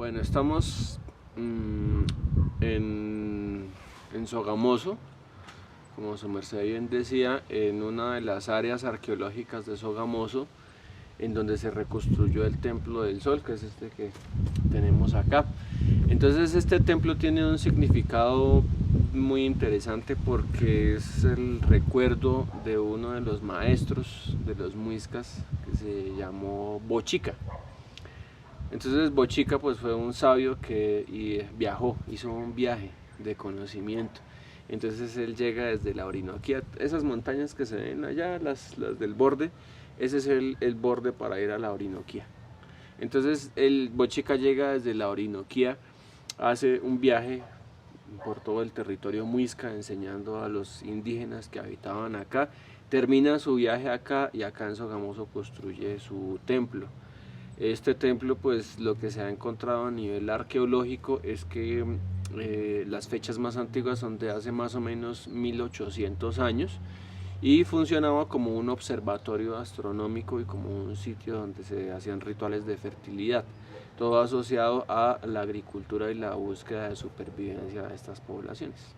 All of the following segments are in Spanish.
Bueno, estamos en Sogamoso, como su merced bien decía, en una de las áreas arqueológicas de Sogamoso, en donde se reconstruyó el Templo del Sol, que es este que tenemos acá. Entonces este templo tiene un significado muy interesante porque es el recuerdo de uno de los maestros de los muiscas que se llamó Bochica. Entonces Bochica pues fue un sabio que viajó, hizo un viaje de conocimiento. Entonces él llega desde la Orinoquía, esas montañas que se ven allá, las del borde, ese es el borde para ir a la Orinoquía. Entonces el Bochica llega desde la Orinoquía, hace un viaje por todo el territorio muisca enseñando a los indígenas que habitaban acá, termina su viaje acá y acá en Sogamoso construye su templo. Este templo, pues lo que se ha encontrado a nivel arqueológico es que las fechas más antiguas son de hace más o menos 1800 años y funcionaba como un observatorio astronómico y como un sitio donde se hacían rituales de fertilidad, todo asociado a la agricultura y la búsqueda de supervivencia de estas poblaciones.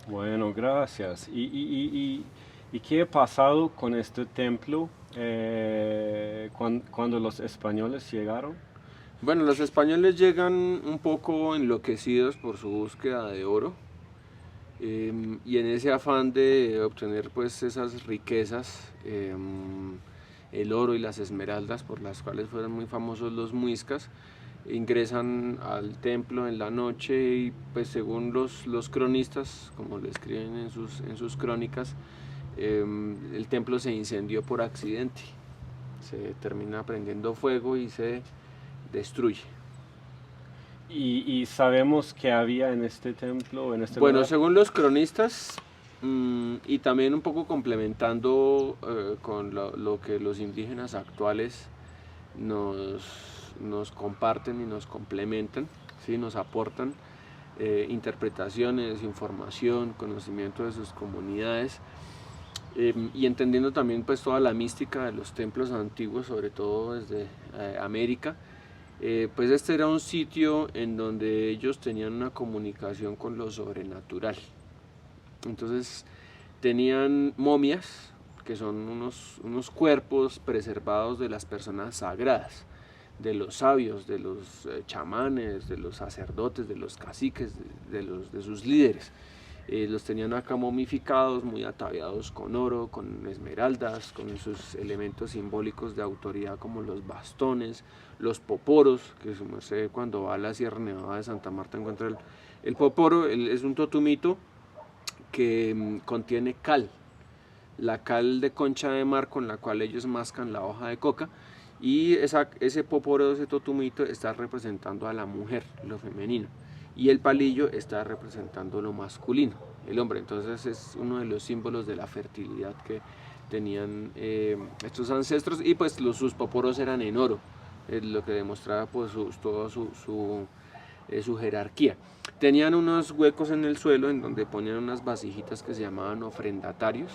Bueno, gracias. ¿Y qué ha pasado con este templo cuando los españoles llegaron? Bueno, los españoles llegan un poco enloquecidos por su búsqueda de oro y en ese afán de obtener pues esas riquezas, el oro y las esmeraldas por las cuales fueron muy famosos los muiscas, ingresan al templo en la noche y pues según los cronistas, como lo escriben en sus crónicas, el templo se incendió por accidente, se termina prendiendo fuego y se destruye. ¿Y sabemos qué había en este templo, en este Bueno, lugar? según los cronistas, y también un poco complementando con lo que los indígenas actuales nos comparten y nos complementan, ¿sí? Nos aportan interpretaciones, información, conocimiento de sus comunidades y entendiendo también pues toda la mística de los templos antiguos, sobre todo desde América. Pues este era un sitio en donde ellos tenían una comunicación con lo sobrenatural. Entonces tenían momias, que son unos cuerpos preservados de las personas sagradas, de los sabios, de los chamanes, de los sacerdotes, de los caciques, de sus líderes. Los tenían acá momificados, muy ataviados con oro, con esmeraldas, con sus elementos simbólicos de autoridad como los bastones, los poporos, que su merced cuando va a la Sierra Nevada de Santa Marta encuentra el poporo, es un totumito que contiene cal, la cal de concha de mar con la cual ellos mascan la hoja de coca, y ese poporo, ese totumito está representando a la mujer, lo femenino, y el palillo está representando lo masculino, el hombre. Entonces es uno de los símbolos de la fertilidad que tenían estos ancestros, y pues sus poporos eran en oro, lo que demostraba pues toda su jerarquía. Tenían unos huecos en el suelo en donde ponían unas vasijitas que se llamaban ofrendatarios.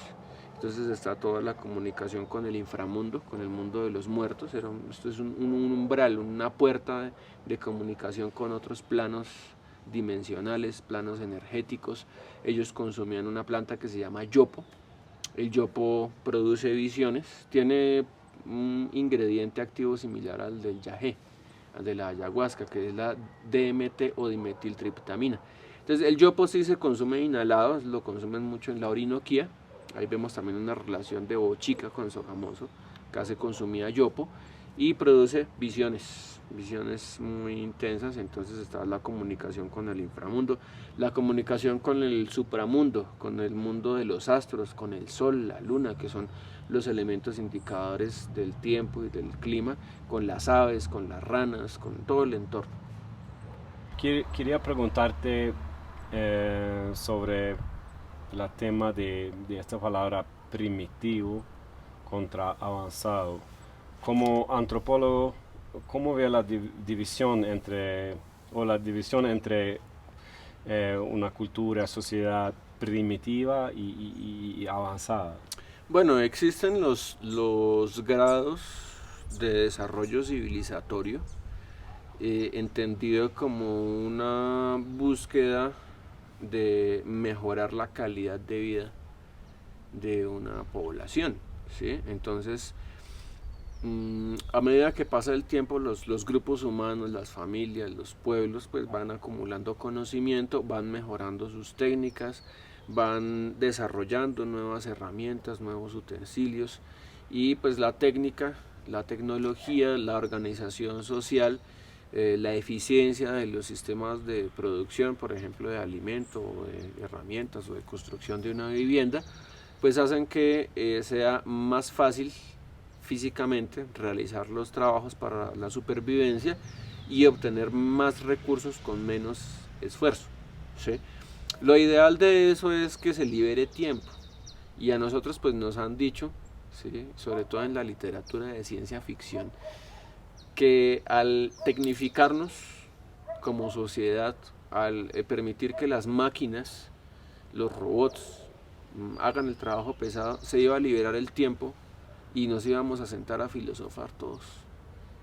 Entonces está toda la comunicación con el inframundo, con el mundo de los muertos. Esto es un umbral, una puerta de comunicación con otros planos dimensionales, planos energéticos. Ellos consumían una planta que se llama yopo. El yopo produce visiones, tiene un ingrediente activo similar al del yagé, al de la ayahuasca, que es la DMT o dimetiltriptamina. Entonces el yopo sí se consume inhalado, lo consumen mucho en la Orinoquía. Ahí vemos también una relación de Bochica con Sogamoso, acá se consumía yopo y produce visiones muy intensas. Entonces está la comunicación con el inframundo, la comunicación con el supramundo, con el mundo de los astros, con el sol, la luna, que son los elementos indicadores del tiempo y del clima, con las aves, con las ranas, con todo el entorno. Quería preguntarte sobre el tema de esta palabra primitivo contra avanzado. Como antropólogo, ¿cómo ve la división entre una cultura, sociedad primitiva y avanzada? Bueno, existen los grados de desarrollo civilizatorio entendido como una búsqueda de mejorar la calidad de vida de una población, ¿sí? Entonces, a medida que pasa el tiempo, los grupos humanos, las familias, los pueblos, pues van acumulando conocimiento, van mejorando sus técnicas, van desarrollando nuevas herramientas, nuevos utensilios, y pues la técnica, la tecnología, la organización social, la eficiencia de los sistemas de producción, por ejemplo, de alimento, o de herramientas, o de construcción de una vivienda, pues hacen que sea más fácil físicamente realizar los trabajos para la supervivencia y obtener más recursos con menos esfuerzo, ¿sí? Lo ideal de eso es que se libere tiempo, y a nosotros pues nos han dicho, ¿sí?, sobre todo en la literatura de ciencia ficción, que al tecnificarnos como sociedad, al permitir que las máquinas, los robots, hagan el trabajo pesado, se iba a liberar el tiempo y nos íbamos a sentar a filosofar todos.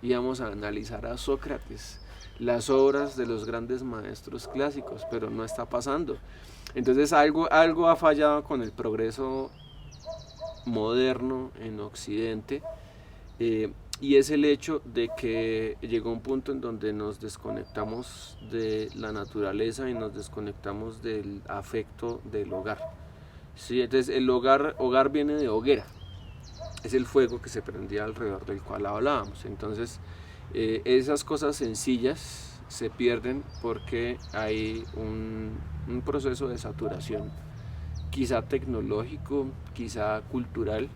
Íbamos a analizar a Sócrates, las obras de los grandes maestros clásicos, pero no está pasando. Entonces algo ha fallado con el progreso moderno en Occidente, y es el hecho de que llegó un punto en donde nos desconectamos de la naturaleza y nos desconectamos del afecto del hogar. Sí, entonces el hogar viene de hoguera, es el fuego que se prendía alrededor del cual hablábamos. Entonces esas cosas sencillas se pierden porque hay un proceso de saturación, quizá tecnológico, quizá cultural,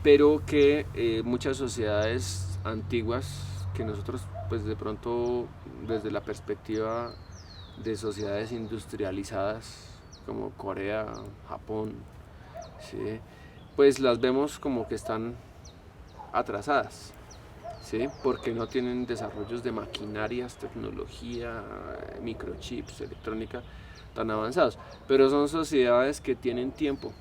pero que muchas sociedades antiguas, que nosotros pues de pronto desde la perspectiva de sociedades industrializadas como Corea, Japón, ¿sí?, pues las vemos como que están atrasadas, ¿sí?, porque no tienen desarrollos de maquinarias, tecnología, microchips, electrónica tan avanzados, pero son sociedades que tienen tiempo,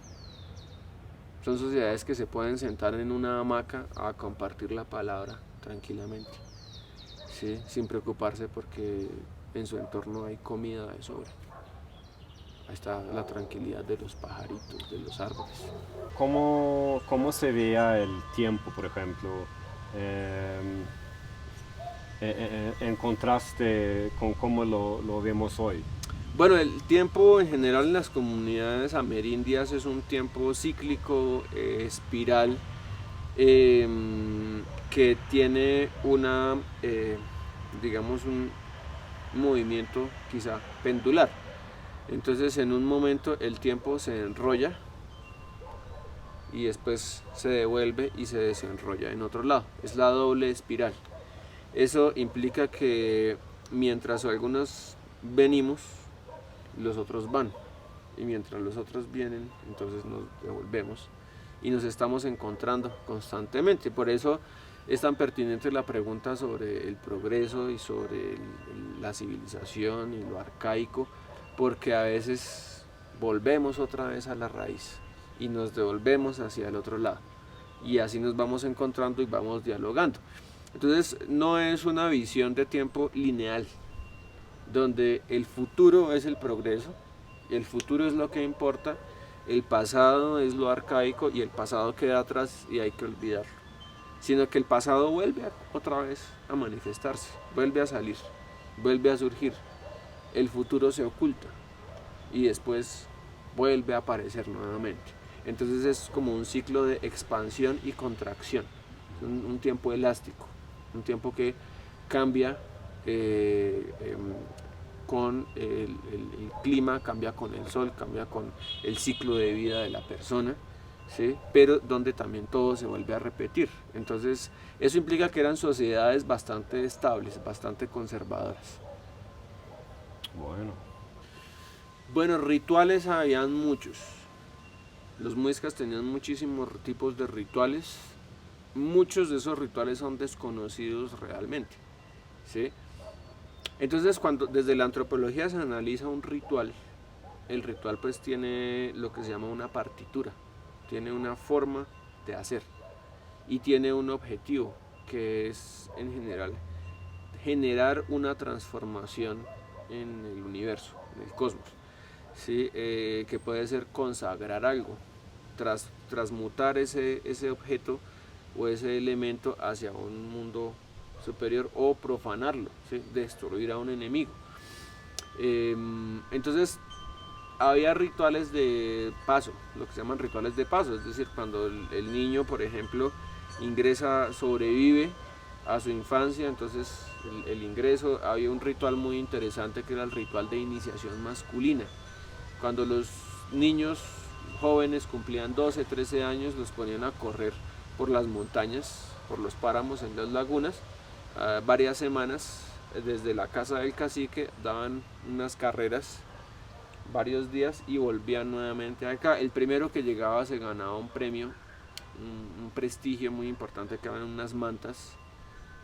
son sociedades que se pueden sentar en una hamaca a compartir la palabra tranquilamente, ¿sí?, sin preocuparse porque en su entorno hay comida de sobra. Ahí está la tranquilidad de los pajaritos, de los árboles. ¿Cómo se veía el tiempo, por ejemplo, em, en contraste con cómo lo vemos hoy? Bueno, el tiempo en general en las comunidades amerindias es un tiempo cíclico, espiral, que tiene digamos, un movimiento quizá pendular. Entonces en un momento el tiempo se enrolla y después se devuelve y se desenrolla en otro lado. Es la doble espiral. Eso implica que mientras algunos venimos, los otros van. Y mientras los otros vienen, entonces nos devolvemos. Y nos estamos encontrando constantemente. Por eso es tan pertinente la pregunta sobre el progreso y sobre la civilización y lo arcaico, porque a veces volvemos otra vez a la raíz y nos devolvemos hacia el otro lado, y así nos vamos encontrando y vamos dialogando. Entonces no es una visión de tiempo lineal, donde el futuro es el progreso, el futuro es lo que importa, el pasado es lo arcaico y el pasado queda atrás y hay que olvidarlo, sino que el pasado vuelve otra vez a manifestarse, vuelve a salir, vuelve a surgir. El futuro se oculta y después vuelve a aparecer nuevamente. Entonces es como un ciclo de expansión y contracción, un tiempo elástico, un tiempo que cambia con el clima, cambia con el sol, cambia con el ciclo de vida de la persona, ¿sí?, pero donde también todo se vuelve a repetir. Entonces eso implica que eran sociedades bastante estables, bastante conservadoras. Bueno, rituales habían muchos. Los muiscas tenían muchísimos tipos de rituales. Muchos de esos rituales son desconocidos realmente, ¿sí? Entonces, cuando desde la antropología se analiza un ritual, el ritual pues tiene lo que se llama una partitura, tiene una forma de hacer y tiene un objetivo, que es en general generar una transformación en el universo, en el cosmos, ¿sí? Que puede ser consagrar algo, transmutar ese objeto o ese elemento hacia un mundo superior o profanarlo, ¿sí? Destruir a un enemigo. Entonces había rituales de paso, lo que se llaman rituales de paso, es decir, cuando el niño, por ejemplo, ingresa, sobrevive a su infancia, entonces el ingreso, había un ritual muy interesante que era el ritual de iniciación masculina. Cuando los niños jóvenes cumplían 12, 13 años, los ponían a correr por las montañas, por los páramos, en las lagunas, varias semanas, desde la casa del cacique, daban unas carreras varios días y volvían nuevamente acá. El primero que llegaba se ganaba un premio, un prestigio muy importante, que eran unas mantas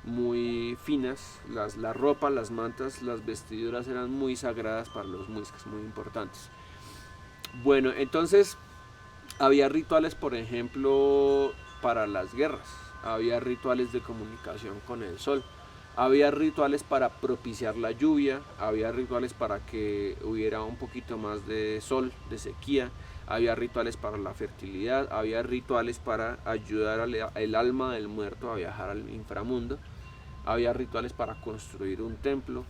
muy finas, la ropa, las mantas, las vestiduras eran muy sagradas para los muiscas, muy importantes. Bueno, entonces había rituales, por ejemplo, para las guerras, había rituales de comunicación con el sol, había rituales para propiciar la lluvia, había rituales para que hubiera un poquito más de sol, de sequía, había rituales para la fertilidad, había rituales para ayudar al alma del muerto a viajar al inframundo, había rituales para construir un templo,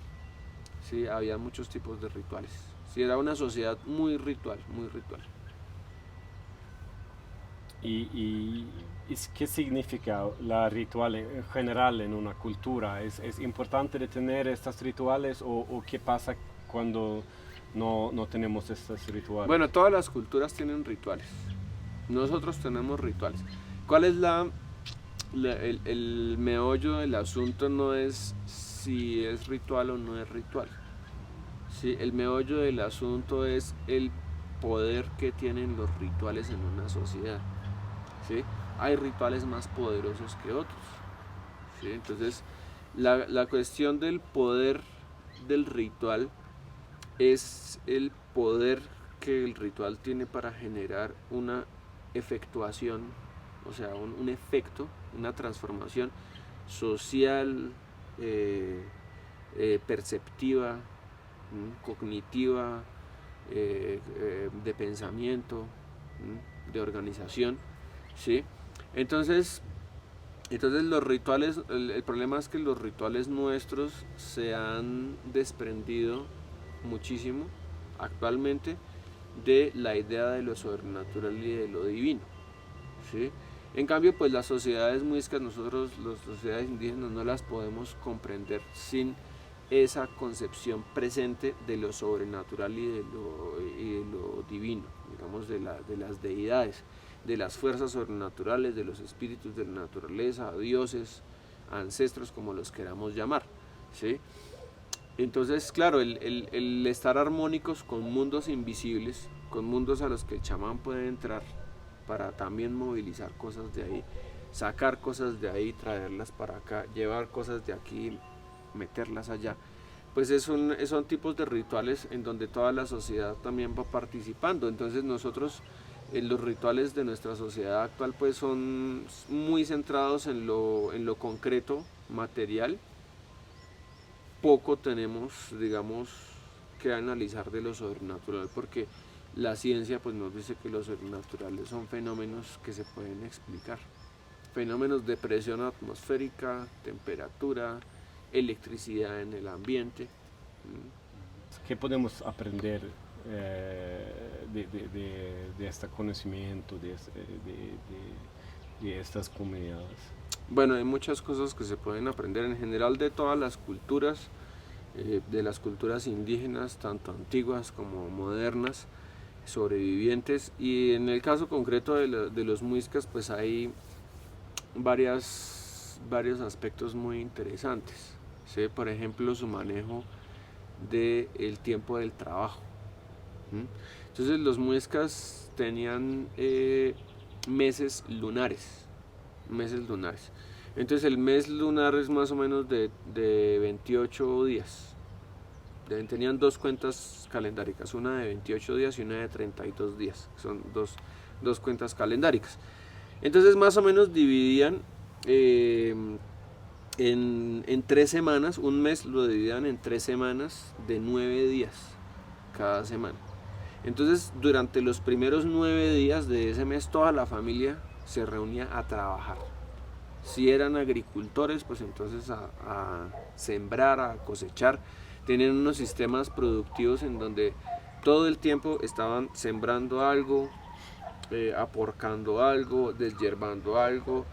¿sí? Había muchos tipos de rituales. Sí, era una sociedad muy ritual, muy ritual. ¿Y qué significa la ritual en general en una cultura? ¿Es importante de tener estos rituales o qué pasa cuando no tenemos estos rituales? Bueno, todas las culturas tienen rituales. Nosotros tenemos rituales. ¿Cuál es el meollo del asunto? No es si es ritual o no es ritual. Sí, el meollo del asunto es el poder que tienen los rituales en una sociedad. ¿Sí? Hay rituales más poderosos que otros. ¿Sí? Entonces, la cuestión del poder del ritual es el poder que el ritual tiene para generar una efectuación, o sea, un efecto, una transformación social, perceptiva, cognitiva, de pensamiento, de organización, ¿sí? Entonces los rituales, el problema es que los rituales nuestros se han desprendido muchísimo actualmente de la idea de lo sobrenatural y de lo divino, ¿sí? En cambio, pues las sociedades muiscas, nosotros las sociedades indígenas no las podemos comprender sin esa concepción presente de lo sobrenatural y de lo divino, digamos, de las deidades, de las fuerzas sobrenaturales, de los espíritus de la naturaleza, dioses, ancestros, como los queramos llamar, ¿sí? Entonces, claro, el estar armónicos con mundos invisibles, con mundos a los que el chamán puede entrar para también movilizar cosas de ahí, sacar cosas de ahí, traerlas para acá, llevar cosas de aquí, meterlas allá, pues son tipos de rituales en donde toda la sociedad también va participando. Entonces nosotros, los rituales de nuestra sociedad actual, pues son muy centrados en lo concreto, material. Poco tenemos, digamos, que analizar de lo sobrenatural, porque la ciencia pues nos dice que los sobrenaturales son fenómenos que se pueden explicar, fenómenos de presión atmosférica, temperatura, electricidad en el ambiente. ¿Qué podemos aprender de este conocimiento, de estas comunidades? Bueno, hay muchas cosas que se pueden aprender en general de todas las culturas, de las culturas indígenas, tanto antiguas como modernas, sobrevivientes, y en el caso concreto de los muiscas, pues hay varios aspectos muy interesantes, ¿sí? Por ejemplo, su manejo del tiempo del trabajo. Entonces los muiscas tenían meses lunares. Entonces el mes lunar es más o menos de 28 días. Tenían dos cuentas calendáricas, una de 28 días y una de 32 días. Son dos cuentas calendáricas. Entonces más o menos dividían en 3 semanas, un mes lo dividían en 3 semanas de 9 días cada semana. Entonces, durante los primeros 9 días de ese mes, toda la familia se reunía a trabajar. Si eran agricultores, pues entonces a sembrar, a cosechar. Tenían unos sistemas productivos en donde todo el tiempo estaban sembrando algo, aporcando algo, deshiervando algo,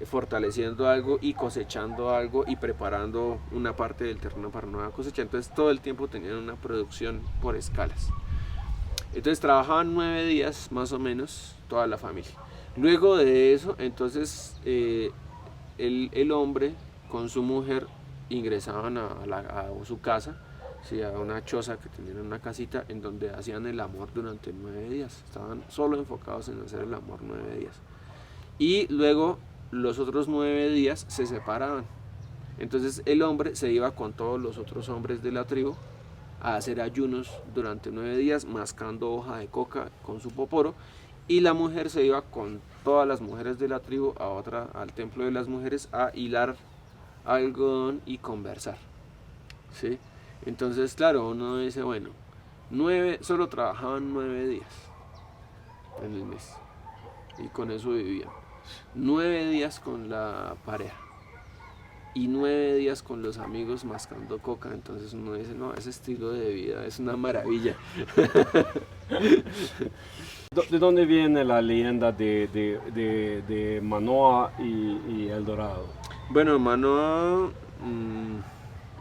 fortaleciendo algo y cosechando algo y preparando una parte del terreno para nueva cosecha. Entonces todo el tiempo tenían una producción por escalas. Entonces trabajaban 9 días más o menos toda la familia. Luego de eso, entonces el hombre con su mujer ingresaban a su casa, sí, a una choza que tenían, una casita en donde hacían el amor durante 9 días. Estaban solo enfocados en hacer el amor 9 días. Y luego los otros 9 días se separaban. Entonces el hombre se iba con todos los otros hombres de la tribu a hacer ayunos durante 9 días, mascando hoja de coca con su poporo, y la mujer se iba con todas las mujeres de la tribu al templo de las mujeres a hilar algodón y conversar, ¿sí? Entonces, claro, uno dice, bueno, solo trabajaban 9 días en el mes y con eso vivían. 9 días con la pareja y 9 días con los amigos mascando coca. Entonces uno dice, no, ese estilo de vida es una maravilla. ¿De dónde viene la leyenda de Manoa y El Dorado? Bueno, Manoa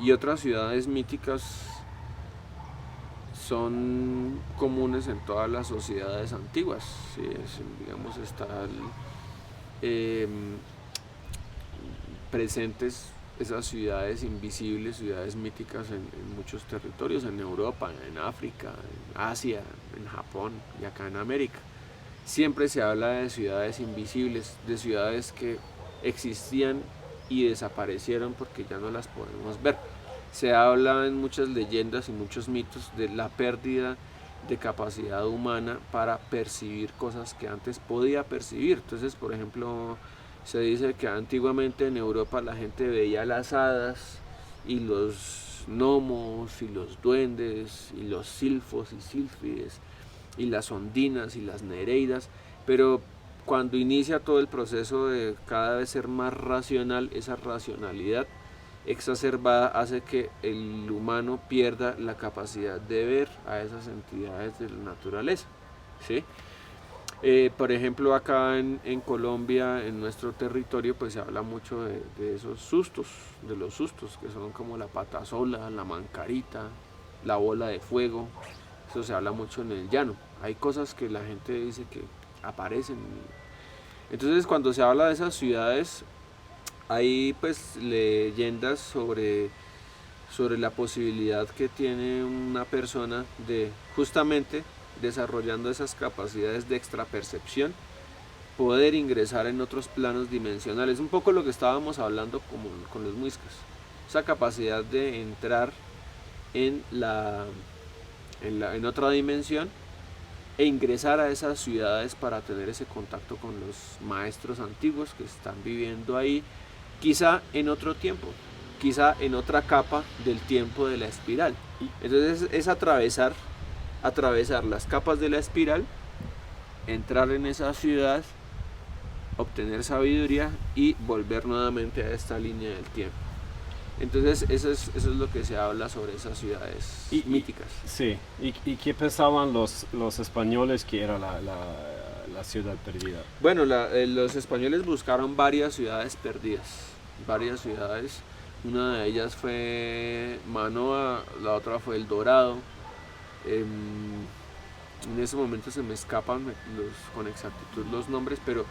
y otras ciudades míticas son comunes en todas las sociedades antiguas, ¿sí? Digamos, están presentes esas ciudades invisibles, ciudades míticas en muchos territorios, en Europa, en África, en Asia, en Japón y acá en América. Siempre se habla de ciudades invisibles, de ciudades que existían y desaparecieron porque ya no las podemos ver. Se habla en muchas leyendas y muchos mitos de la pérdida de capacidad humana para percibir cosas que antes podía percibir. Entonces, por ejemplo, se dice que antiguamente en Europa la gente veía las hadas y los gnomos y los duendes y los silfos y sílfides y las ondinas y las nereidas, pero cuando inicia todo el proceso de cada vez ser más racional, esa racionalidad exacerbada hace que el humano pierda la capacidad de ver a esas entidades de la naturaleza, ¿sí? Por ejemplo, acá en Colombia, en nuestro territorio, pues se habla mucho de esos sustos, de los sustos, que son como la patasola, la mancarita, la bola de fuego. Eso se habla mucho en el llano. Hay cosas que la gente dice que aparecen. Entonces, cuando se habla de esas ciudades, hay pues leyendas sobre la posibilidad que tiene una persona de, justamente desarrollando esas capacidades de extrapercepción, poder ingresar en otros planos dimensionales. Un poco lo que estábamos hablando con los muiscas, esa capacidad de entrar en otra dimensión e ingresar a esas ciudades para tener ese contacto con los maestros antiguos que están viviendo ahí, quizá en otro tiempo, quizá en otra capa del tiempo de la espiral. Entonces es atravesar las capas de la espiral, entrar en esa ciudad, obtener sabiduría y volver nuevamente a esta línea del tiempo. Entonces eso es lo que se habla sobre esas ciudades míticas. Sí, ¿y qué pensaban los españoles que era la ciudad perdida? Bueno, los españoles buscaron varias ciudades perdidas, varias ciudades. Una de ellas fue Manoa, la otra fue El Dorado. En ese momento se me escapan con exactitud los nombres, pero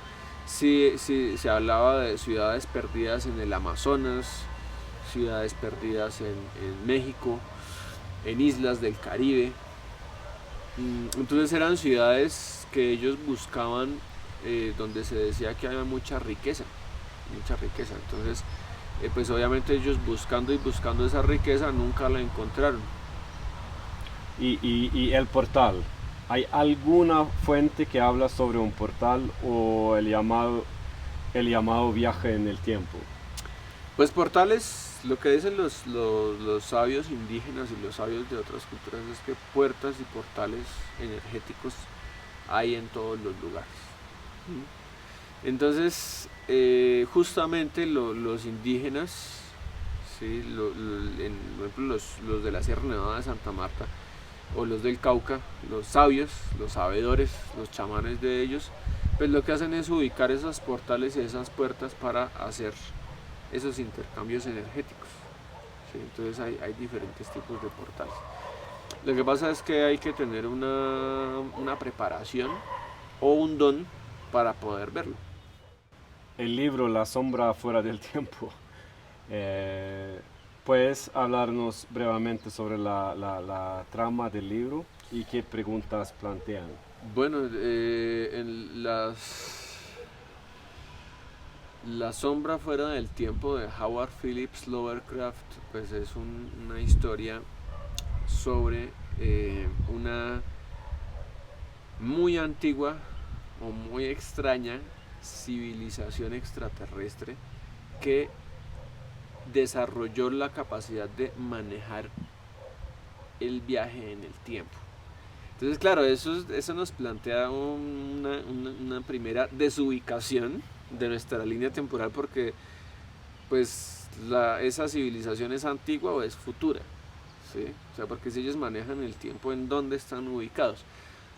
sí se hablaba de ciudades perdidas en el Amazonas, ciudades perdidas en México, en islas del Caribe. Entonces eran ciudades que ellos buscaban, donde se decía que había mucha riqueza. Entonces, pues obviamente ellos buscando esa riqueza nunca la encontraron. Y el portal, ¿hay alguna fuente que habla sobre un portal o el llamado viaje en el tiempo? Pues portales, lo que dicen los sabios indígenas y los sabios de otras culturas es que puertas y portales energéticos hay en todos los lugares. Entonces, justamente los indígenas, ¿sí? Por ejemplo, los de la Sierra Nevada de Santa Marta o los del Cauca, los sabios, los sabedores, los chamanes de ellos, pues lo que hacen es ubicar esos portales y esas puertas para hacer esos intercambios energéticos. ¿Sí? Entonces hay diferentes tipos de portales. Lo que pasa es que hay que tener una preparación o un don para poder verlo. El libro La sombra fuera del tiempo. ¿Puedes hablarnos brevemente sobre la trama del libro y qué preguntas plantean? Bueno, La sombra fuera del tiempo de Howard Phillips Lovecraft, pues es una historia sobre una muy antigua o muy extraña civilización extraterrestre que desarrolló la capacidad de manejar el viaje en el tiempo. Entonces, claro, eso nos plantea una primera desubicación de nuestra línea temporal, porque pues esa civilización es antigua o es futura, ¿sí? O sea, porque si ellos manejan el tiempo, ¿en dónde están ubicados?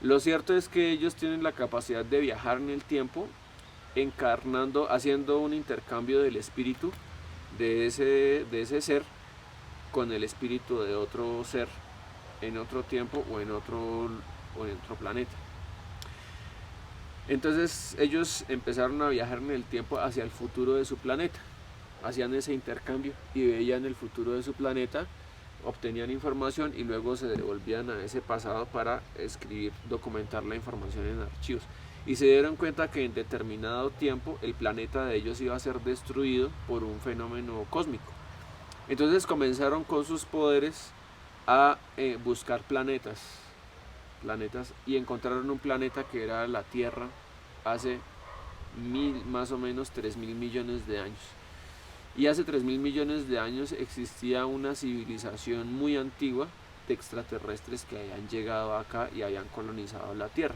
Lo cierto es que ellos tienen la capacidad de viajar en el tiempo, encarnando, haciendo un intercambio del espíritu de ese ser con el espíritu de otro ser en otro tiempo o en otro planeta. Entonces ellos empezaron a viajar en el tiempo hacia el futuro de su planeta, hacían ese intercambio y veían el futuro de su planeta, obtenían información y luego se devolvían a ese pasado para escribir, documentar la información en archivos. Y se dieron cuenta que en determinado tiempo el planeta de ellos iba a ser destruido por un fenómeno cósmico. Entonces comenzaron con sus poderes a buscar planetas y encontraron un planeta que era la Tierra hace más o menos 3.000 millones de años. Y hace 3.000 millones de años existía una civilización muy antigua de extraterrestres que habían llegado acá y habían colonizado la Tierra.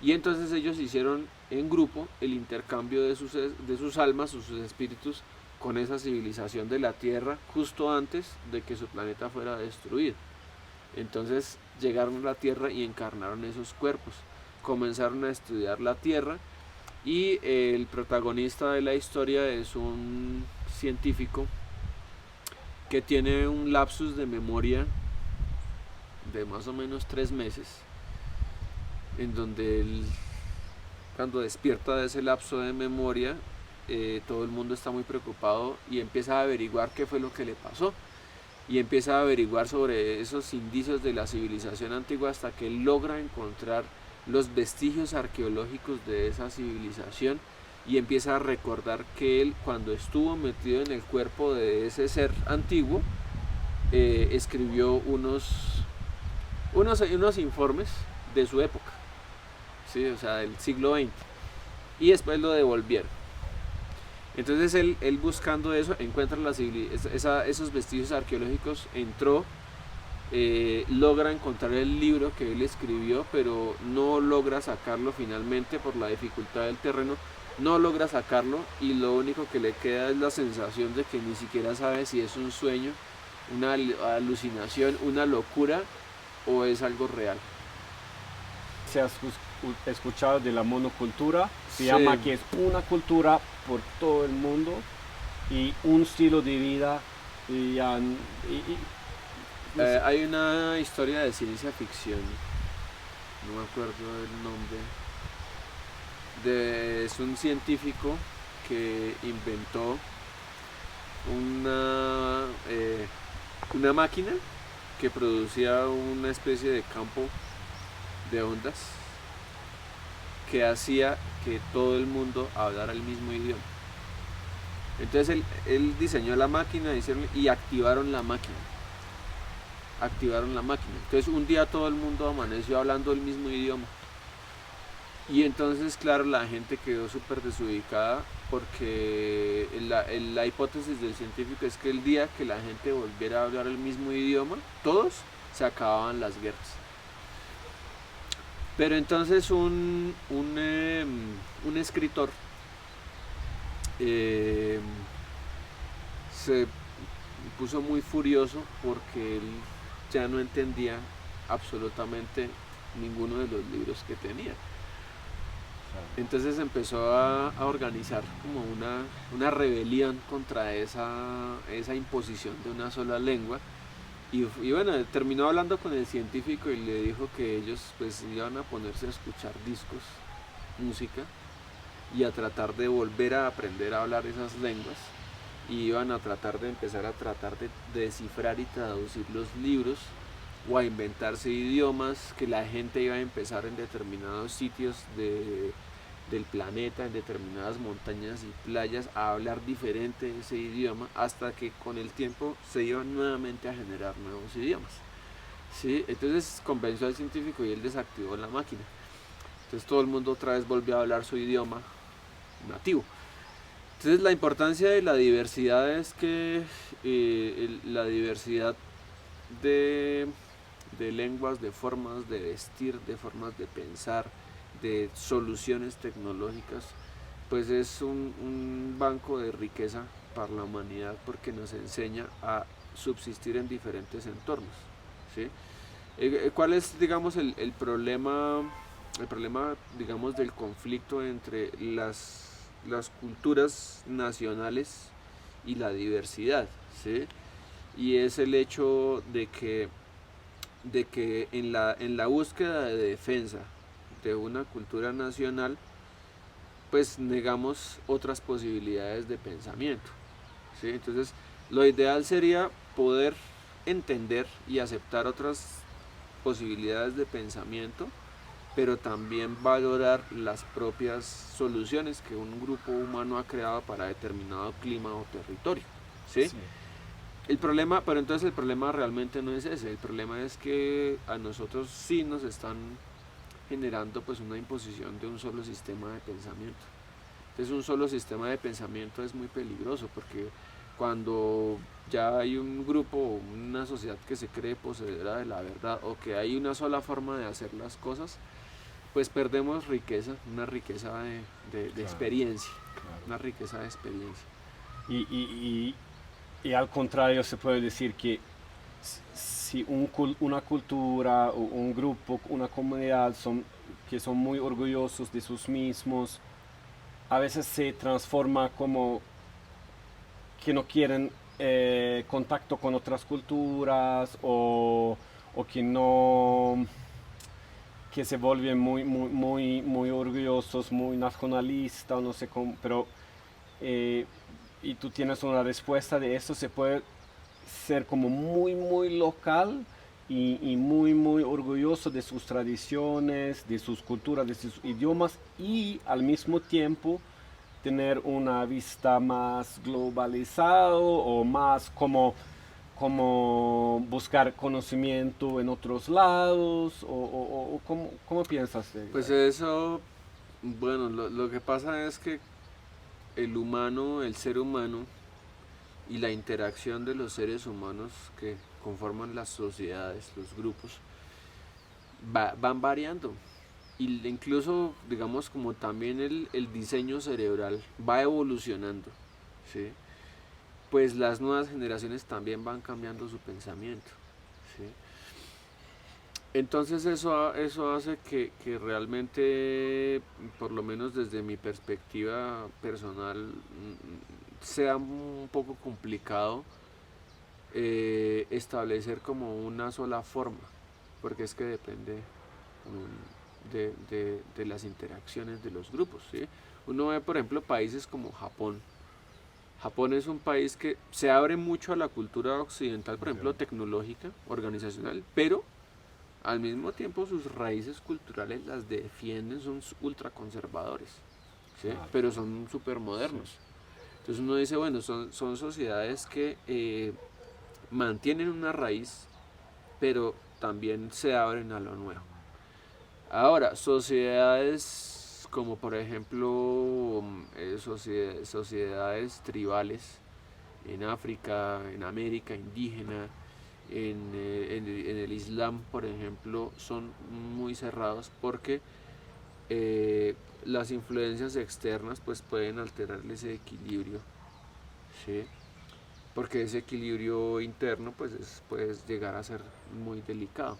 Y entonces ellos hicieron en grupo el intercambio de sus almas, sus espíritus, con esa civilización de la Tierra justo antes de que su planeta fuera destruido. Entonces llegaron a la Tierra y encarnaron esos cuerpos, comenzaron a estudiar la Tierra y el protagonista de la historia es un científico que tiene un lapsus de memoria de más o menos 3 meses, en donde él, cuando despierta de ese lapso de memoria, todo el mundo está muy preocupado y empieza a averiguar qué fue lo que le pasó y empieza a averiguar sobre esos indicios de la civilización antigua hasta que logra encontrar los vestigios arqueológicos de esa civilización y empieza a recordar que él, cuando estuvo metido en el cuerpo de ese ser antiguo, escribió unos informes de su época, ¿sí? O sea, del siglo XX, y después lo devolvieron. Entonces él buscando eso, encuentra esos vestigios arqueológicos, entró, logra encontrar el libro que él escribió, pero no logra sacarlo finalmente por la dificultad del terreno, no logra sacarlo y lo único que le queda es la sensación de que ni siquiera sabe si es un sueño, una alucinación, una locura o es algo real. ¿Se has escuchado de la monocultura? Se Sí. llama que es una cultura por todo el mundo y un estilo de vida Hay una historia de ciencia ficción, no me acuerdo el nombre, es un científico que inventó una máquina que producía una especie de campo de ondas que hacía que todo el mundo hablara el mismo idioma. Entonces él diseñó la máquina y activaron la máquina. Entonces un día todo el mundo amaneció hablando el mismo idioma. Y entonces, claro, la gente quedó súper desubicada porque la hipótesis del científico es que el día que la gente volviera a hablar el mismo idioma, todos, se acababan las guerras. Pero entonces un escritor eh, se puso muy furioso porque él ya no entendía absolutamente ninguno de los libros que tenía. Entonces empezó a organizar como una rebelión contra esa imposición de una sola lengua. Y bueno, terminó hablando con el científico y le dijo que ellos pues iban a ponerse a escuchar discos, música, y a tratar de volver a aprender a hablar esas lenguas, y iban a tratar de empezar a tratar de descifrar y traducir los libros, o a inventarse idiomas que la gente iba a empezar en determinados sitios del planeta, en determinadas montañas y playas, a hablar diferente ese idioma, hasta que con el tiempo se iban nuevamente a generar nuevos idiomas. ¿Sí? Entonces convenció al científico y él desactivó la máquina. Entonces todo el mundo otra vez volvió a hablar su idioma nativo. Entonces la importancia de la diversidad es que la diversidad de, de lenguas, de formas de vestir, de formas de pensar, de soluciones tecnológicas, pues es un banco de riqueza para la humanidad, porque nos enseña a subsistir en diferentes entornos. ¿Sí? ¿Cuál es, digamos, el problema, digamos, del conflicto entre las culturas nacionales y la diversidad? ¿Sí? Y es el hecho de que en la búsqueda de defensa de una cultura nacional, pues negamos otras posibilidades de pensamiento. ¿Sí? Entonces, lo ideal sería poder entender y aceptar otras posibilidades de pensamiento, pero también valorar las propias soluciones que un grupo humano ha creado para determinado clima o territorio. ¿Sí? Sí. Pero entonces el problema realmente no es ese, el problema es que a nosotros sí nos están generando pues una imposición de un solo sistema de pensamiento. Entonces un solo sistema de pensamiento es muy peligroso, porque cuando ya hay un grupo o una sociedad que se cree poseedora de la verdad, o que hay una sola forma de hacer las cosas, pues perdemos riqueza, una riqueza de Claro, experiencia, claro. una riqueza de experiencia. Y, y, y al contrario, se puede decir que si una cultura o un grupo, una comunidad que son muy orgullosos de sus mismos, a veces se transforma como que no quieren contacto con otras culturas, o que no, que se vuelven muy orgullosos, muy nacionalistas, no sé cómo, pero eh, y tú tienes una respuesta de esto. Se puede ser como muy local y muy orgulloso de sus tradiciones, de sus culturas, de sus idiomas, y al mismo tiempo tener una vista más globalizado, o más como buscar conocimiento en otros lados, o ¿cómo piensas de Pues eso, bueno, lo que pasa es que el ser humano y la interacción de los seres humanos que conforman las sociedades, los grupos, van variando. Y incluso, digamos, como también el diseño cerebral va evolucionando, ¿sí? Pues las nuevas generaciones también van cambiando su pensamiento, ¿sí? Entonces eso hace que realmente, por lo menos desde mi perspectiva personal, sea un poco complicado establecer como una sola forma, porque es que depende de las interacciones de los grupos, ¿sí? Uno ve, por ejemplo, países como Japón. Japón es un país que se abre mucho a la cultura occidental, por ejemplo, tecnológica, organizacional, pero al mismo tiempo sus raíces culturales las defienden, son ultraconservadores, ¿sí? Claro. Pero son súper Sí. modernos. Entonces uno dice, bueno, son sociedades que mantienen una raíz, pero también se abren a lo nuevo. Ahora, sociedades como por ejemplo sociedades tribales en África, en América indígena, en el Islam, por ejemplo, son muy cerrados porque las influencias externas pues pueden alterar ese equilibrio, ¿sí? Porque ese equilibrio interno pues puede llegar a ser muy delicado,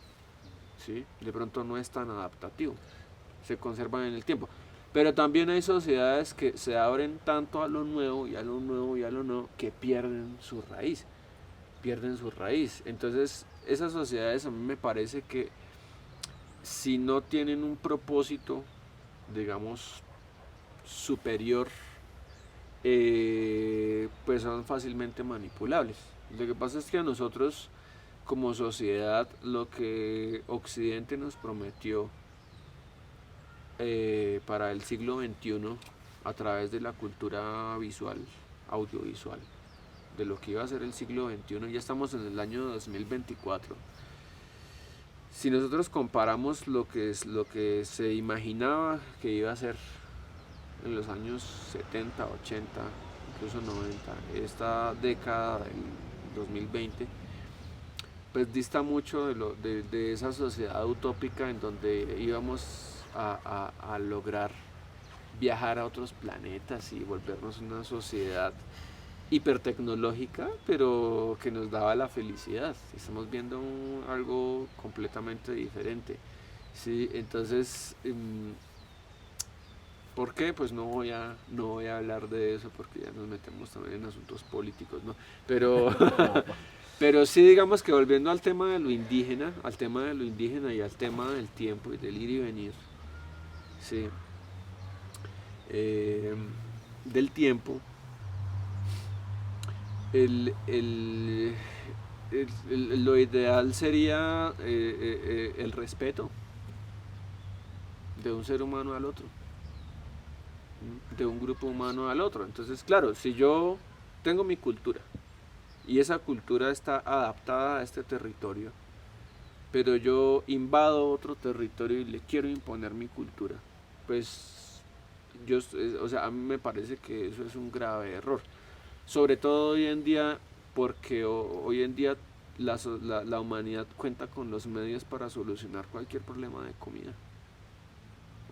¿sí? De pronto no es tan adaptativo, se conservan en el tiempo. Pero también hay sociedades que se abren tanto a lo nuevo y a lo nuevo y a lo nuevo que pierden su raíz, pierden su raíz. Entonces esas sociedades a mí me parece que si no tienen un propósito, digamos, superior, pues son fácilmente manipulables. Lo que pasa es que a nosotros como sociedad lo que Occidente nos prometió para el siglo XXI a través de la cultura visual, audiovisual, de lo que iba a ser el siglo XXI, ya estamos en el año 2024. Si nosotros comparamos lo que se imaginaba que iba a ser en los años 70, 80, incluso 90, esta década del 2020, pues dista mucho de esa sociedad utópica en donde íbamos a lograr viajar a otros planetas y volvernos una sociedad hipertecnológica, pero que nos daba la felicidad. Estamos viendo algo completamente diferente, ¿sí? Entonces, ¿por qué? Pues no voy a hablar de eso porque ya nos metemos también en asuntos políticos, ¿no? Pero, pero sí, digamos que volviendo al tema de lo indígena, y al tema del tiempo y del ir y venir, sí, del tiempo, lo ideal sería el respeto de un ser humano al otro, de un grupo humano al otro. Entonces, claro, si yo tengo mi cultura y esa cultura está adaptada a este territorio, pero yo invado otro territorio y le quiero imponer mi cultura, pues o sea, a mí me parece que eso es un grave error. Sobre todo hoy en día, porque hoy en día la humanidad cuenta con los medios para solucionar cualquier problema de comida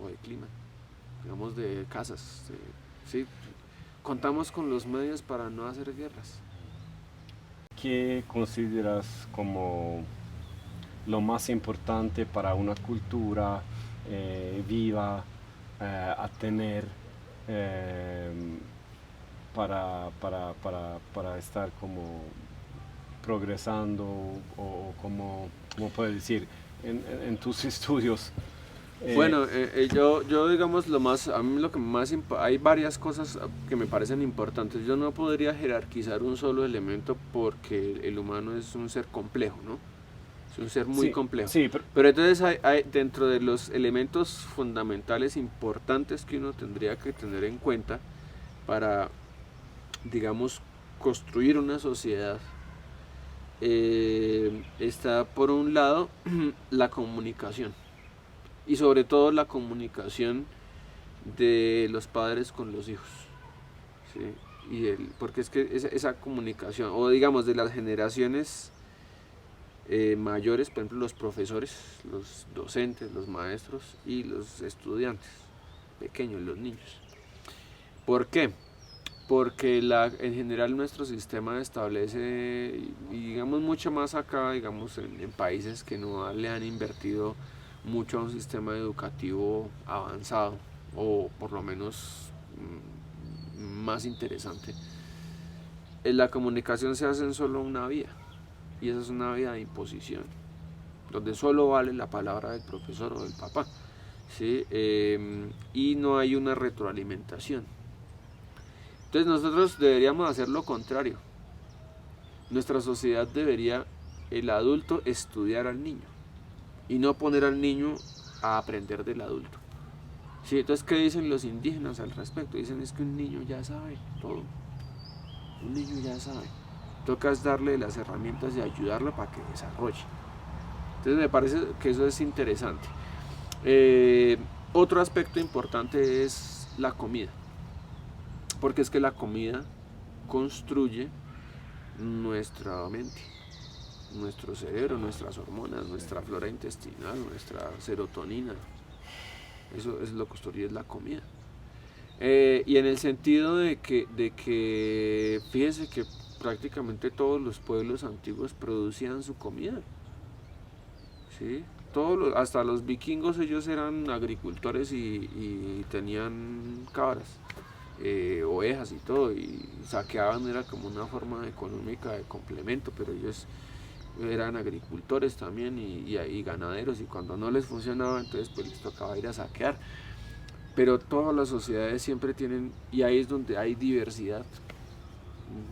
o de clima, digamos de casas, ¿sí? Contamos con los medios para no hacer guerras. ¿Qué consideras como lo más importante para una cultura viva a tener para estar como progresando o como puedes decir en tus estudios? Bueno, yo digamos a mí lo que más, hay varias cosas que me parecen importantes. Yo no podría jerarquizar un solo elemento porque el humano es un ser complejo, ¿no? Es un ser muy complejo. Sí, pero entonces hay dentro de los elementos fundamentales importantes que uno tendría que tener en cuenta para, digamos, construir una sociedad, está por un lado la comunicación y sobre todo la comunicación de los padres con los hijos, ¿sí? Porque es que esa comunicación, o digamos de las generaciones mayores, por ejemplo los profesores, los docentes, los maestros y los estudiantes pequeños, los niños. ¿Por qué? Porque en general nuestro sistema establece, y digamos mucho más acá, digamos en países que no le han invertido mucho a un sistema educativo avanzado, o por lo menos más interesante, la comunicación se hace en solo una vía, y esa es una vía de imposición, donde solo vale la palabra del profesor o del papá, ¿sí? Y no hay una retroalimentación. Entonces nosotros deberíamos hacer lo contrario. Nuestra sociedad debería, el adulto, estudiar al niño y no poner al niño a aprender del adulto, ¿sí? Entonces, ¿qué dicen los indígenas al respecto? Dicen es que un niño ya sabe todo. Un niño ya sabe. Toca es darle las herramientas y ayudarlo para que desarrolle. Entonces me parece que eso es interesante. Otro aspecto importante es la comida, porque es que la comida construye nuestra mente, nuestro cerebro, nuestras hormonas, nuestra flora intestinal, nuestra serotonina. Eso es lo que construye, es la comida. Y en el sentido de que fíjese que prácticamente todos los pueblos antiguos producían su comida, ¿sí? Hasta los vikingos, ellos eran agricultores y tenían cabras, ovejas y todo, y saqueaban, era como una forma económica de complemento, pero ellos eran agricultores también y ganaderos, y cuando no les funcionaba, entonces pues les tocaba ir a saquear. Pero todas las sociedades siempre tienen, y ahí es donde hay diversidad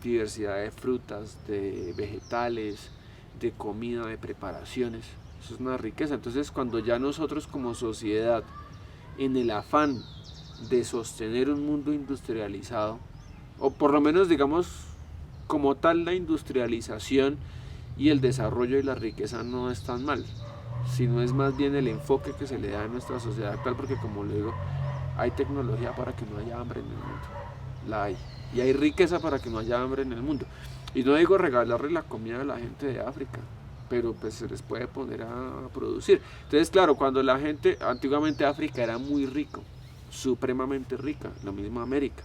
de frutas, de vegetales, de comida, de preparaciones. Eso es una riqueza. Entonces, cuando ya nosotros como sociedad, en el afán de sostener un mundo industrializado, o por lo menos digamos como tal, la industrialización y el desarrollo y la riqueza no están mal, sino es más bien el enfoque que se le da a nuestra sociedad actual, porque como le digo, hay tecnología para que no haya hambre en el mundo, la hay, y hay riqueza para que no haya hambre en el mundo. Y no digo regalarle la comida a la gente de África, pero pues se les puede poner a producir. Entonces, claro, cuando la gente, antiguamente África era muy rico, supremamente rica, lo mismo América,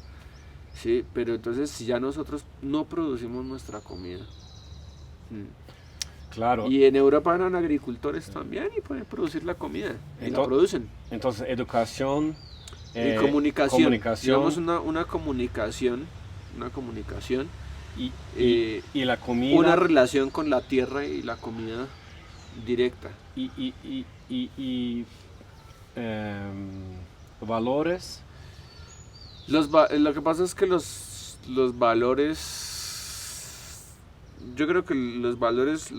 ¿sí? Pero entonces si ya nosotros no producimos nuestra comida, Claro. y en Europa eran agricultores también y pueden producir la comida, y la producen. Entonces, educación y comunicación. comunicación. Digamos una comunicación y la comida. Una relación con la tierra y la comida directa. Y valores. Lo que pasa es que los valores, yo creo que los valores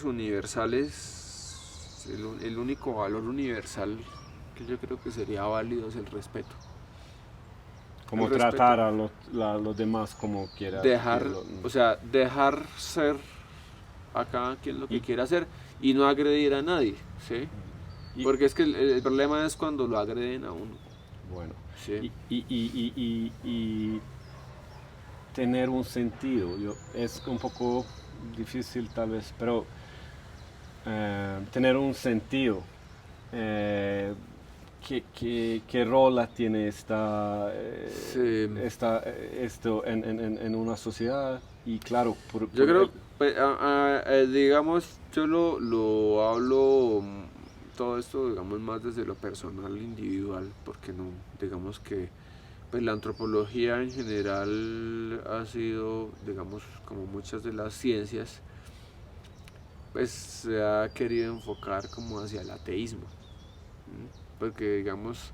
universales, el único valor universal que yo creo que sería válido es el respeto. Como el tratar respeto. a los demás como quiera. Dejar ser a cada quien lo que quiera hacer y no agredir a nadie, ¿sí? Porque es que el problema es cuando lo agreden a uno. Bueno, sí. Y tener un sentido. Es un poco difícil tal vez, pero tener un sentido. ¿Qué rol tiene esto en una sociedad? Y claro, yo creo, digamos, yo lo hablo todo esto, digamos, más desde lo personal, individual, porque no, digamos que pues la antropología en general ha sido, digamos, como muchas de las ciencias, pues se ha querido enfocar como hacia el ateísmo, porque digamos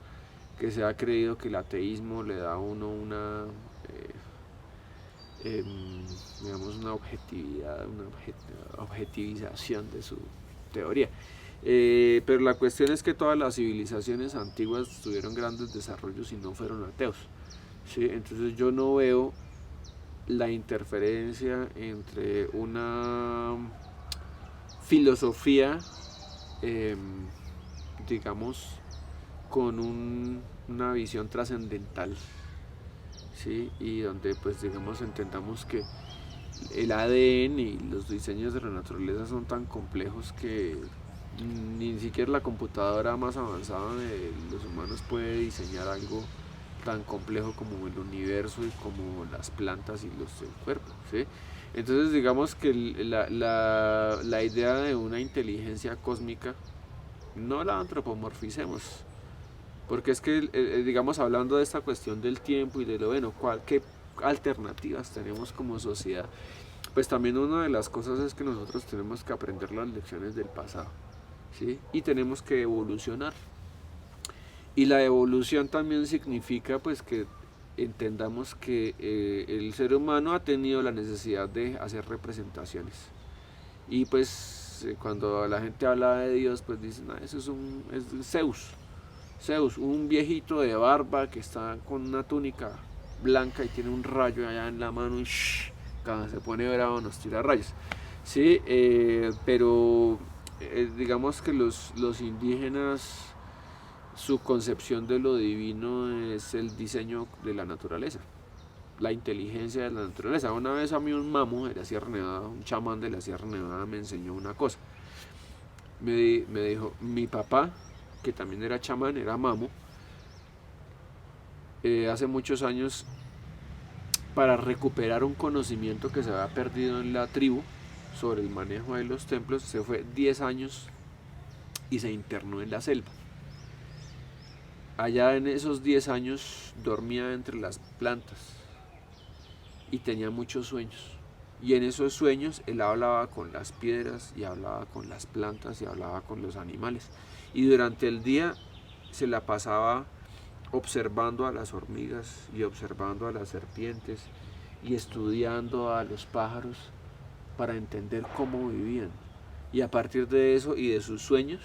que se ha creído que el ateísmo le da a uno una digamos una objetividad, una objetivización de su teoría. Pero la cuestión es que todas las civilizaciones antiguas tuvieron grandes desarrollos y no fueron ateos, ¿sí? Entonces yo no veo la interferencia entre una filosofía, digamos, con una visión trascendental, ¿sí? Y donde pues digamos entendamos que el ADN y los diseños de la naturaleza son tan complejos que ni siquiera la computadora más avanzada de los humanos puede diseñar algo tan complejo como el universo y como las plantas y el cuerpo, ¿sí? Entonces digamos que la idea de una inteligencia cósmica no la antropomorficemos, porque es que digamos hablando de esta cuestión del tiempo y de lo bueno, ¿qué alternativas tenemos como sociedad? Pues también una de las cosas es que nosotros tenemos que aprender las lecciones del pasado, ¿sí? Y tenemos que evolucionar. Y la evolución también significa pues que entendamos que el ser humano ha tenido la necesidad de hacer representaciones. Y pues cuando la gente habla de Dios, pues dicen, eso es Zeus, un viejito de barba que está con una túnica blanca y tiene un rayo allá en la mano y cuando se pone bravo nos tira rayos, ¿sí? Pero digamos que los indígenas su concepción de lo divino es el diseño de la naturaleza, la inteligencia de la naturaleza. Una vez a mí un mamo de la Sierra Nevada, un chamán de la Sierra Nevada, me enseñó una cosa. Me dijo, mi papá, que también era chamán, era mamo, hace muchos años, para recuperar un conocimiento que se había perdido en la tribu sobre el manejo de los templos, se fue 10 años y se internó en la selva. Allá en esos 10 años dormía entre las plantas y tenía muchos sueños. Y en esos sueños él hablaba con las piedras y hablaba con las plantas y hablaba con los animales. Y durante el día se la pasaba observando a las hormigas y observando a las serpientes y estudiando a los pájaros para entender cómo vivían. Y a partir de eso y de sus sueños,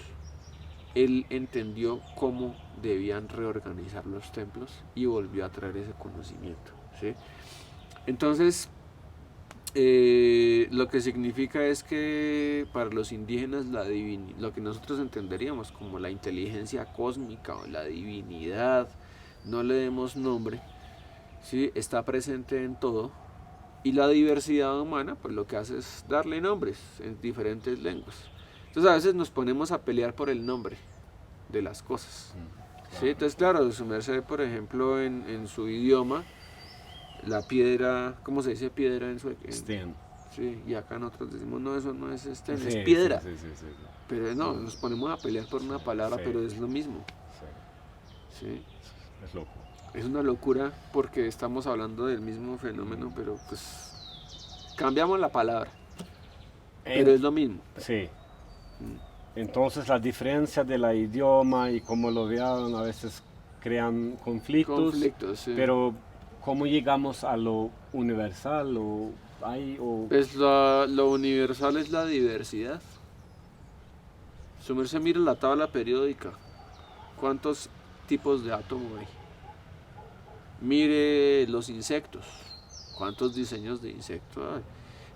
él entendió cómo debían reorganizar los templos y volvió a traer ese conocimiento, ¿sí? Entonces, lo que significa es que para los indígenas lo que nosotros entenderíamos como la inteligencia cósmica o la divinidad, no le demos nombre, ¿sí? Está presente en todo, y la diversidad humana pues lo que hace es darle nombres en diferentes lenguas. Entonces a veces nos ponemos a pelear por el nombre de las cosas, ¿sí? Entonces claro, su merced, por ejemplo, en su idioma, la piedra, ¿cómo se dice piedra en sueco? Sten. Sí, y acá nosotros decimos, no, eso no es sten, Sí, es piedra. sí, sí, sí, sí. Pero no, nos ponemos a pelear por una palabra, Sí. pero es lo mismo. Sí. ¿Sí? Es loco. Es una locura porque estamos hablando del mismo fenómeno, pero pues cambiamos la palabra, pero es lo mismo. Sí. Entonces la diferencia de la idioma y cómo lo vean a veces crean conflictos, Sí. pero ¿cómo llegamos a lo universal? Pues lo universal es la diversidad. Su merced mira la tabla periódica, ¿cuántos tipos de átomo hay? Mire los insectos, ¿cuántos diseños de insectos hay?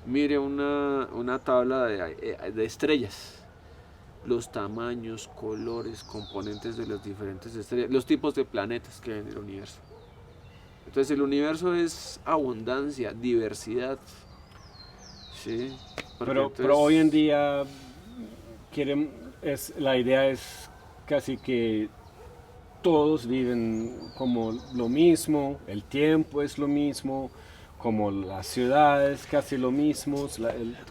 Mire una tabla de estrellas, los tamaños, colores, componentes de las diferentes estrellas, los tipos de planetas que hay en el universo. Entonces el universo es abundancia, diversidad, ¿sí? Pero hoy en día la idea es casi que todos viven como lo mismo, el tiempo es lo mismo, como las ciudades casi lo mismo,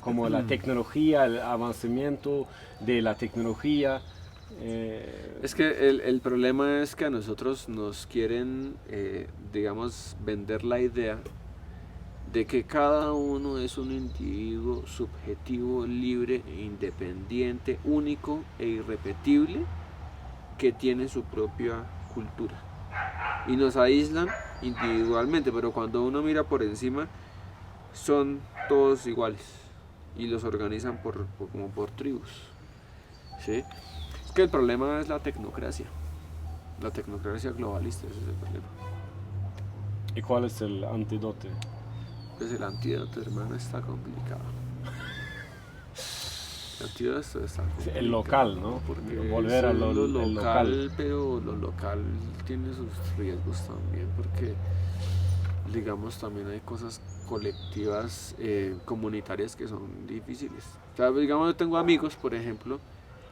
como la tecnología, el avancamiento de la tecnología. Es que el problema es que a nosotros nos quieren, digamos, vender la idea de que cada uno es un individuo subjetivo, libre, independiente, único e irrepetible, que tiene su propia cultura. Y nos aíslan individualmente, pero cuando uno mira por encima, son todos iguales y los organizan como por tribus, ¿sí? Es que el problema es la tecnocracia globalista, ese es el problema. ¿Y cuál es el antídoto? Pues el antídoto, hermano, está complicado. El antídoto está complicado. El local, ¿no? Porque volver a lo local. Pero lo local tiene sus riesgos también, porque digamos también hay cosas colectivas, comunitarias que son difíciles. O sea, digamos, yo tengo amigos, por ejemplo,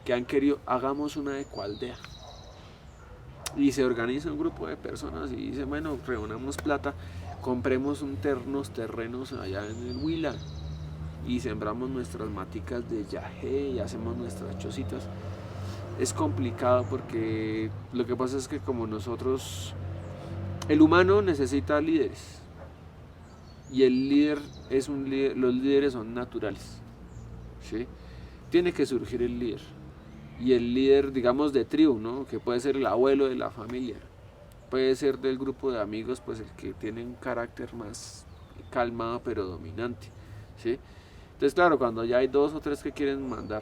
que han querido, hagamos una ecoaldea. Y se organiza un grupo de personas y dice, bueno, reunamos plata, compremos unos terrenos allá en el Huila y sembramos nuestras maticas de yagé y hacemos nuestras chocitas. Es complicado porque lo que pasa es que como nosotros, el humano necesita líderes y el líder es un líder, los líderes son naturales, ¿sí? Tiene que surgir el líder. Y el líder, digamos, de tribu, ¿no? Que puede ser el abuelo de la familia, puede ser del grupo de amigos, pues el que tiene un carácter más calmado pero dominante, ¿sí? Entonces, claro, cuando ya hay dos o tres que quieren mandar,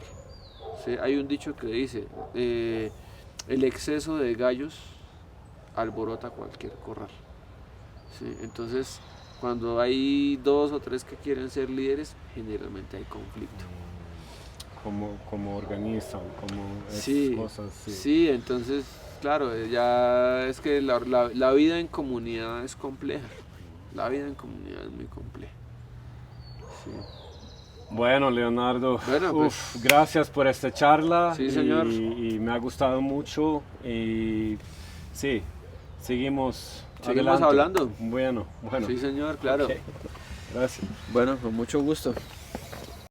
¿sí? Hay un dicho que dice, el exceso de gallos alborota cualquier corral, ¿sí? Entonces, cuando hay dos o tres que quieren ser líderes, generalmente hay conflicto. Cómo organizan, cómo sí, cosas. Sí, entonces claro, ya es que la vida en comunidad es compleja. La vida en comunidad es muy compleja. Sí. Bueno, Leonardo, Bueno, pues, gracias por esta charla. Sí, señor. Y me ha gustado mucho. Y sí, seguimos adelante. hablando. Bueno. Sí, señor, claro. Ok. Gracias. Bueno, con mucho gusto.